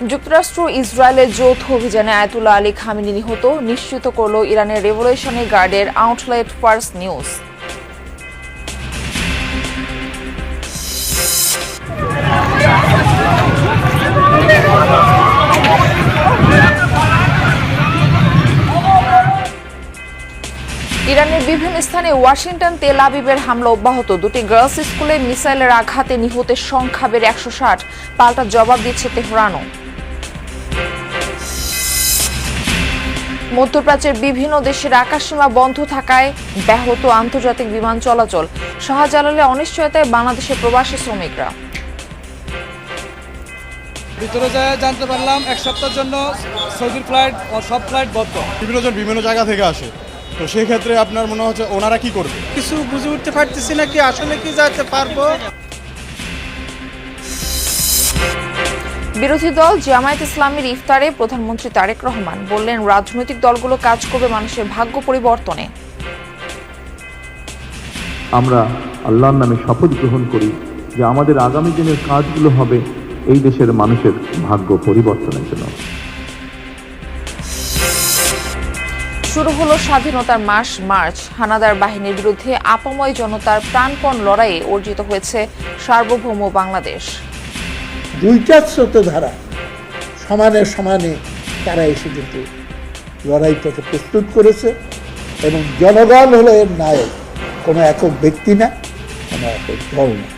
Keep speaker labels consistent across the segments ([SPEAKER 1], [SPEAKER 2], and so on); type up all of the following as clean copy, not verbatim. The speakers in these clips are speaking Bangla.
[SPEAKER 1] যুক্তরাষ্ট্র ইসরায়েলের যৌথ অভিযানে আয়াতুল্লাহ আলী খামেনি নিহত নিশ্চিত করল ইরানের রেভলিউশনারি গার্ডের আউটলেট ফার্স নিউজ। ইরানের বিভিন্ন স্থানে ওয়াশিংটন তেল আবিবের হামলা অব্যাহত। দুটি গার্লস স্কুলে মিসাইলের আঘাতে নিহতের সংখ্যা বেড়ে 160। পাল্টা জবাব দিচ্ছে তেহরানও। মধ্যপ্রাচ্যের বিভিন্ন দেশের আকাশসীমা বন্ধ থাকায় ব্যাহত আন্তর্জাতিক বিমান চলাচল। শাহজালালে অনিশ্চয়তায় বাংলাদেশের প্রবাসী শ্রমিকরা।
[SPEAKER 2] ভিতরে জানতে পারলাম এক সপ্তাহের জন্য সৌদির ফ্লাইট সব ফ্লাইট বন্ধ।
[SPEAKER 3] বিভিন্ন জায়গা থেকে আসে, তো সেই ক্ষেত্রে আপনার মনে হচ্ছে ওনারা কি করবে?
[SPEAKER 4] কিছু বুঝে উঠতে পারতেছি না কি আসলে কি যেতে পারবো।
[SPEAKER 1] বিরোধী দল জামায়াত ইসলামীর ইফতারে প্রধানমন্ত্রী তারেক রহমান বললেন, রাজনৈতিক দলগুলো কাজ করবে মানুষের ভাগ্য পরিবর্তনে।
[SPEAKER 5] আমরা আল্লাহর নামে শপথ গ্রহণ করি যে আমাদের আগামী দিনের কাজগুলো হবে এই দেশের মানুষের ভাগ্য পরিবর্তনের জন্য।
[SPEAKER 1] শুরু হলো স্বাধীনতার মাস মার্চ। হানাদার বাহিনীর বিরুদ্ধে আপাময় জনতার প্রাণপণ লড়াইয়ে অর্জিত হয়েছে সার্বভৌম বাংলাদেশ।
[SPEAKER 4] দুইটা স্রোতধারা সমানে সমানে তারা এসে কিন্তু লড়াইটাকে প্রস্তুত করেছে এবং জনগণ হলো এর নায়ক, কোনো একক ব্যক্তি না, কোনো একক দল না।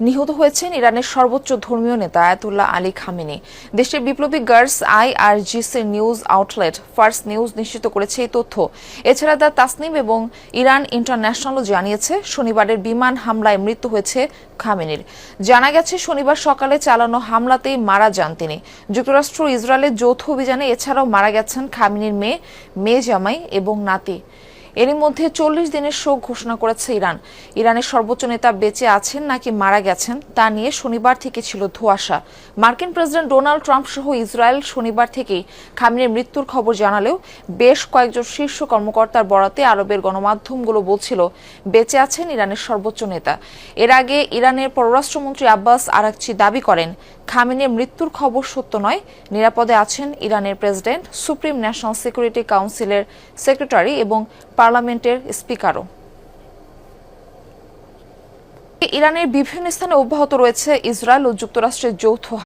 [SPEAKER 1] নিহত হয়েছেন ইরানের সর্বোচ্চ ধর্মীয় নেতা আয়াতুল্লাহ আলী খামেনি। দেশের বিপ্লবী গার্লস আইআরজিসির নিউজ আউটলেট ফার্স নিউজ নিশ্চিত করেছে এই তথ্য। এছাড়া দ্য তাসনিম এবং ইরান ইন্টারন্যাশনালও জানিয়েছে, শনিবারের বিমান হামলায় মৃত্যু হয়েছে খামেনির। জানা গেছে, শনিবার সকালে চালানো হামলাতেই মারা যান তিনি। যুক্তরাষ্ট্র ইসরায়েলের যৌথ অভিযানে এছাড়াও মারা গেছেন খামেনির মেয়ে জামাই এবং নাতি। এরই মধ্যে 40 দিনের শোক ঘোষণা করেছে ইরান। ইরানের সর্বোচ্চ নেতা বেঁচে আছেন নাকি মারা গেছেন তা নিয়ে শনিবার থেকে ছিল ধোঁয়াশা। মার্কিন প্রেসিডেন্ট ডোনাল্ড ট্রাম্প সহ ইসরায়েল শনিবার থেকেই খামেনির মৃত্যুর খবর জানালেও বেশ কয়েকজন শীর্ষ কর্মকর্তার বরাতে আরবের গণমাধ্যমগুলো বলছিল বেঁচে আছেন ইরানের সর্বোচ্চ নেতা। এর আগে ইরানের পররাষ্ট্রমন্ত্রী আব্বাস আরাকচি দাবি করেন, খামেনির মৃত্যুর খবর সত্য নয়, নিরাপদে আছেন ইরানের প্রেসিডেন্ট, সুপ্রিম ন্যাশনাল সিকিউরিটি কাউন্সিলের সেক্রেটারি এবং পার্লামেন্টের স্পিকারও। ইরানের বিভিন্ন স্থানে অব্যাহত রয়েছে ইসরায়েল ও যুক্তরাষ্ট্রের যৌথ